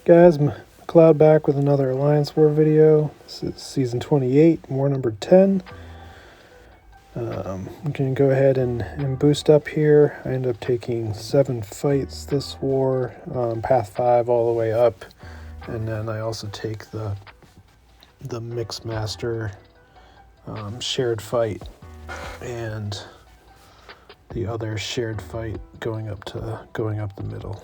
Guys, McLeod back with another Alliance War video. This is Season 28, War number 10. I'm going to go ahead and boost up here. I end up taking 7 fights this war, Path 5 all the way up. And then I also take the Mixmaster shared fight and the other shared fight going up the middle.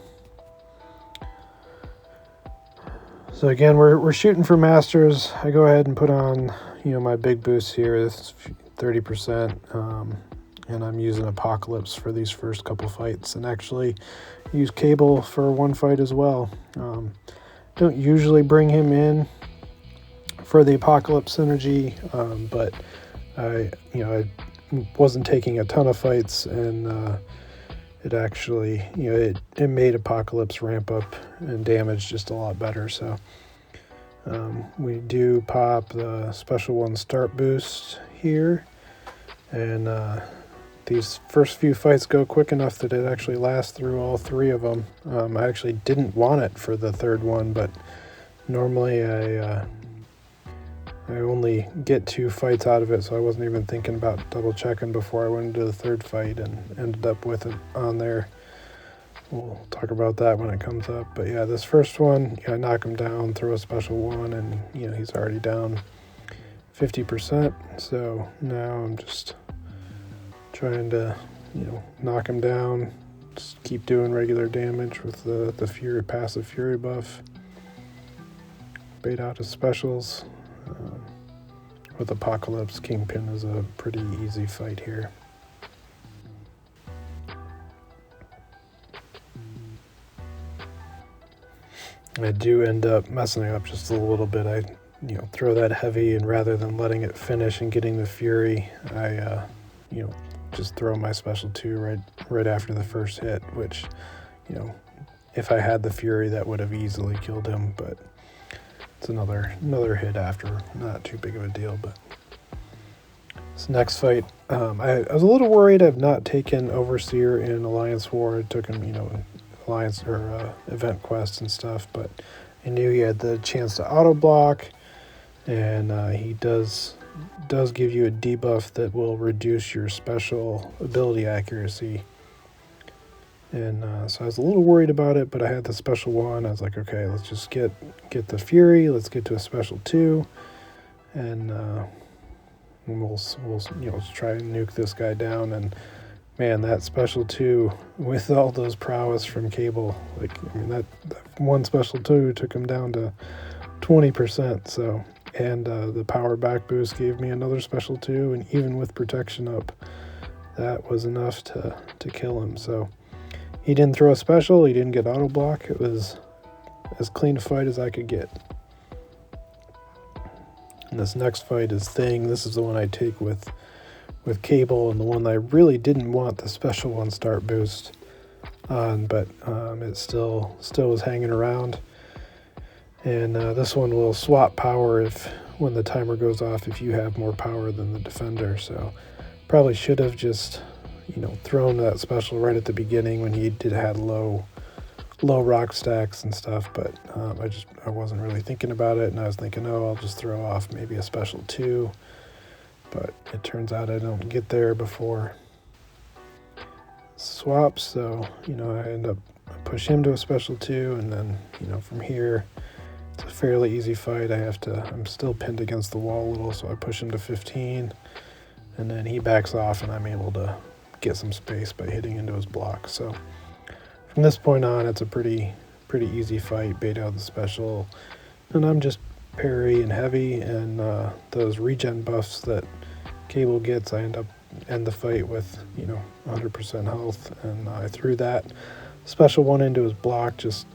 So again, we're shooting for masters. I go ahead and put on, my big boost here. This is 30%, and I'm using Apocalypse for these first couple fights, and actually use Cable for one fight as well. Don't usually bring him in for the Apocalypse synergy, but I wasn't taking a ton of fights, and it actually, it made Apocalypse ramp up and damage just a lot better. So we do pop the special one start boost here, and these first few fights go quick enough that it actually lasts through all 3 of them. I actually didn't want it for the 3rd one, but normally I only get 2 fights out of it, so I wasn't even thinking about double checking before I went into the 3rd fight and ended up with it on there. We'll talk about that when it comes up. But yeah, this first one, I knock him down, throw a special one, and he's already down 50%. So now I'm just trying to knock him down, just keep doing regular damage with the Fury passive Fury buff. Bait out his specials. With Apocalypse, Kingpin is a pretty easy fight here. I do end up messing it up just a little bit. I throw that heavy, and rather than letting it finish and getting the Fury, I just throw my special 2 right after the first hit, which if I had the Fury, that would have easily killed him, but it's another hit after, not too big of a deal. But this next fight, I was a little worried I've not taken Overseer in Alliance War. I took him, Alliance or event quests and stuff, but I knew he had the chance to auto block, and he does give you a debuff that will reduce your special ability accuracy. And so I was a little worried about it, but I had the special one. I was like, okay, let's just get the Fury. Let's get to a special 2, and we'll try and nuke this guy down. And man, that special 2 with all those prowess from Cable, that one special 2 took him down to 20%. So, and the power back boost gave me another special 2, and even with protection up, that was enough to kill him. So. He didn't throw a special, he didn't get auto block. It was as clean a fight as I could get. And this next fight is Thing. This is the one I take with Cable, and the one I really didn't want the special one start boost on, but it still was hanging around. And this one will swap power when the timer goes off if you have more power than the defender. So probably should have just thrown that special right at the beginning when he had low rock stacks and stuff, but I wasn't really thinking about it, and I was thinking, I'll just throw off maybe a special 2, but it turns out I don't get there before swaps. So I push him to a special 2, and then from here it's a fairly easy fight. I'm still pinned against the wall a little, so I push him to 15, and then he backs off, and I'm able to get some space by hitting into his block. So from this point on, it's a pretty easy fight. Bait out the special, and I'm just parry and heavy, and those regen buffs that Cable gets, I end the fight with 100% health, and I threw that special one into his block. Just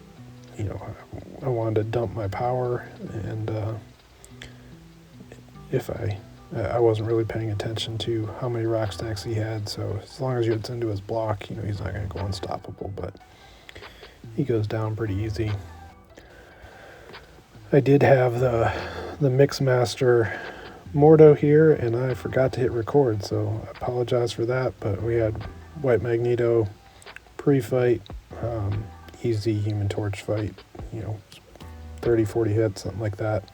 I wanted to dump my power, and I wasn't really paying attention to how many rock stacks he had, so as long as it's into his block, he's not going to go unstoppable, but he goes down pretty easy. I did have the Mixmaster Mordo here, and I forgot to hit record, so I apologize for that, but we had White Magneto pre-fight, easy Human Torch fight, 30, 40 hits, something like that.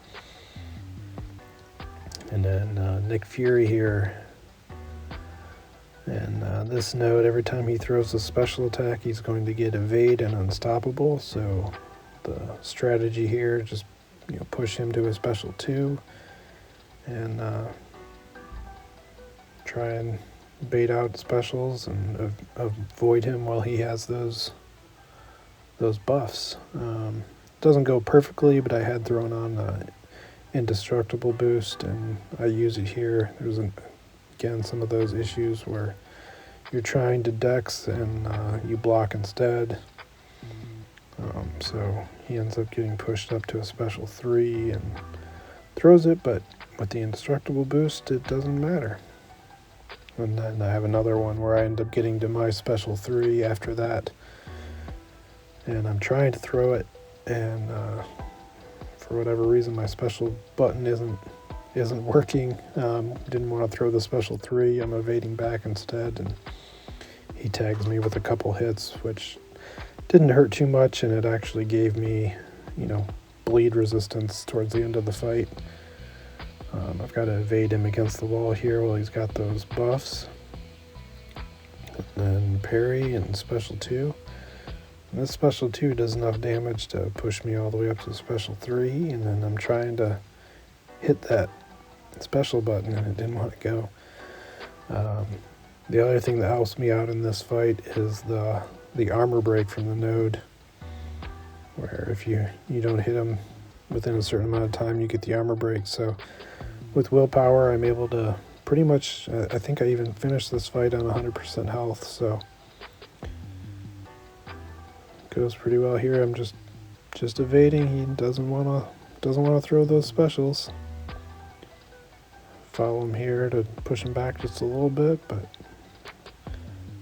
And then Nick Fury here. And this node, every time he throws a special attack, he's going to get evade and unstoppable. So the strategy here, just push him to a special 2 and try and bait out specials and avoid him while he has those buffs. Doesn't go perfectly, but I had thrown on the indestructible boost, and I use it here. There's again some of those issues where you're trying to dex and you block instead. So he ends up getting pushed up to a special 3 and throws it, but with the indestructible boost, it doesn't matter. And then I have another one where I end up getting to my special 3 after that. And I'm trying to throw it, and for whatever reason my special button isn't working. Didn't want to throw the special 3. I'm evading back instead, and he tags me with a couple hits, which didn't hurt too much, and it actually gave me, bleed resistance towards the end of the fight. I've got to evade him against the wall here while he's got those buffs. And then parry and special 2. And this special 2 does enough damage to push me all the way up to special 3, and then I'm trying to hit that special button and it didn't want to go. The other thing that helps me out in this fight is the armor break from the node, where if you don't hit him within a certain amount of time, you get the armor break. So with willpower, I'm able to pretty much, I think I even finished this fight on 100% health, so goes pretty well here. I'm just evading. He doesn't want to throw those specials. Follow him here to push him back just a little bit, but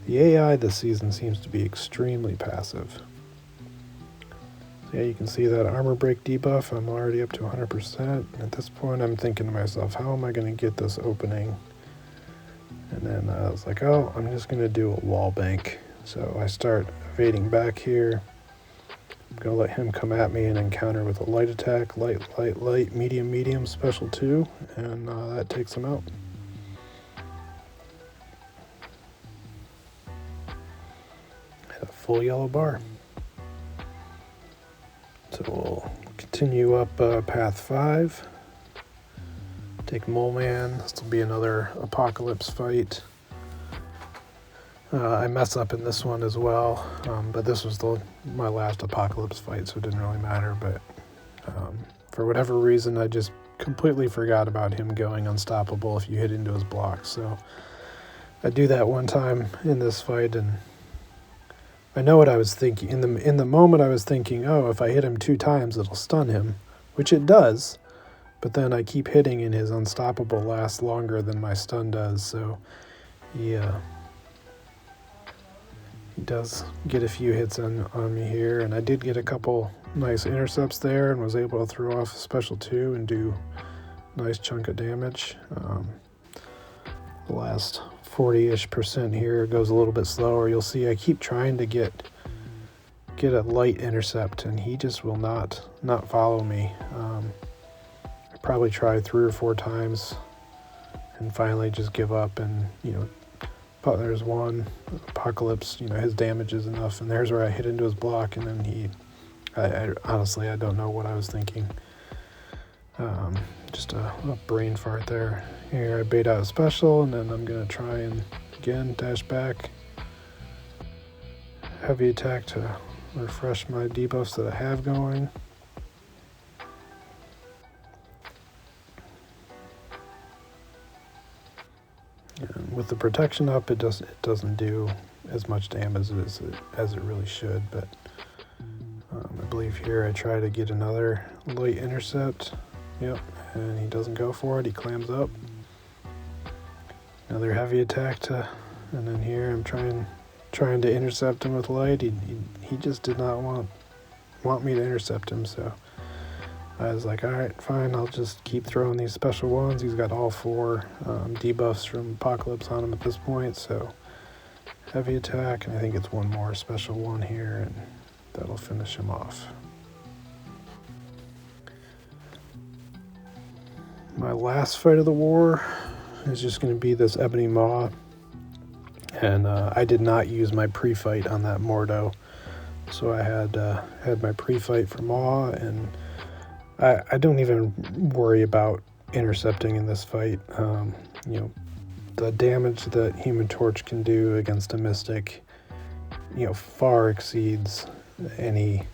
the AI this season seems to be extremely passive. So yeah, you can see that armor break debuff. I'm already up to 100%. At this point, I'm thinking to myself, how am I going to get this opening? And then I was like, oh, I'm just going to do a wall bank. So I start evading back here. I'm going to let him come at me and encounter with a light attack, light, medium, medium, special 2, and that takes him out. A full yellow bar. So we'll continue up path 5. Take Moleman. This will be another apocalypse fight. I mess up in this one as well, but this was my last apocalypse fight, so it didn't really matter. But for whatever reason, I just completely forgot about him going unstoppable if you hit into his blocks. So I do that one time in this fight, and I know what I was thinking. In the moment, I was thinking, oh, if I hit him 2 times, it'll stun him, which it does. But then I keep hitting, and his unstoppable lasts longer than my stun does. So he does get a few hits on me here, and I did get a couple nice intercepts there and was able to throw off a special 2 and do a nice chunk of damage. The last 40-ish% here goes a little bit slower. You'll see I keep trying to get a light intercept, and he just will not follow me. I probably tried 3 or 4 times and finally just give up, and but there's one apocalypse, his damage is enough, and there's where I hit into his block, and then I honestly, I don't know what I was thinking. Just a brain fart there. Here I bait out a special, and then I'm gonna try and again dash back, heavy attack to refresh my debuffs that I have going. And with the protection up, it doesn't do as much damage as it really should, but I believe here I try to get another light intercept. Yep, and he doesn't go for it. He clams up. Another heavy attack and then here I'm trying to intercept him with light. He just did not want me to intercept him, so I was like, all right, fine, I'll just keep throwing these special ones. He's got all 4 debuffs from Apocalypse on him at this point, so heavy attack, and I think it's one more special one here, and that'll finish him off. My last fight of the war is just going to be this Ebony Maw. And I did not use my pre-fight on that Mordo. So I had my pre-fight for Maw, and I don't even worry about intercepting in this fight. You know, the damage that Human Torch can do against a Mystic, you know, far exceeds any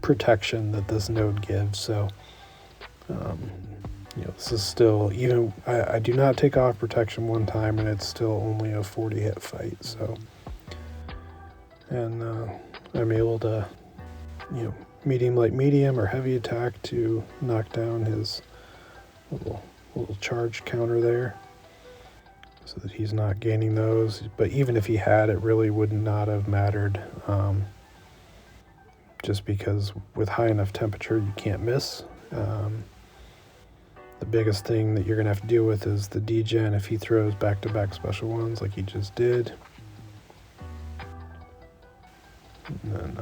protection that this node gives. So, you know, this is still, even I do not take off protection one time, and it's still only a 40 hit fight. So, and I'm able to, you know, medium, light, medium, or heavy attack to knock down his little charge counter there, so that he's not gaining those. But even if he had, it really would not have mattered, just because with high enough temperature you can't miss. The biggest thing that you're gonna have to deal with is the degen if he throws back-to-back special ones like he just did. And then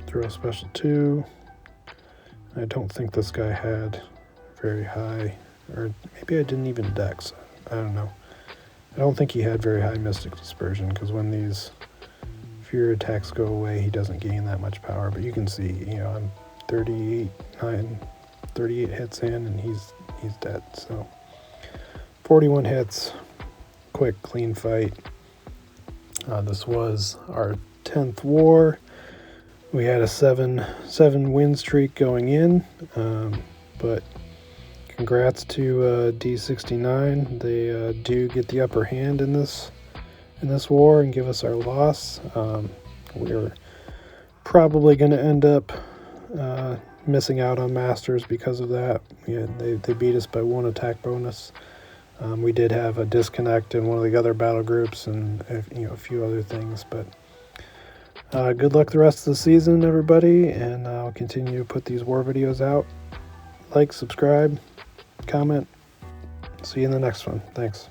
throw a special 2. I don't think this guy had very high, or maybe I didn't even dex. I don't know. I don't think he had very high Mystic Dispersion, because when these fear attacks go away, he doesn't gain that much power. But you can see, you know, I'm 38 hits in, and he's dead. So 41 hits, quick, clean fight. This was our 10th war. We had a 7 win streak going in, but congrats to D69. They do get the upper hand in this war and give us our loss. We're probably going to end up missing out on Masters because of that. Yeah, they beat us by 1 attack bonus. We did have a disconnect in one of the other battle groups, and you know, a few other things. But good luck the rest of the season, everybody, and I'll continue to put these war videos out. Like, subscribe, comment. See you in the next one. Thanks.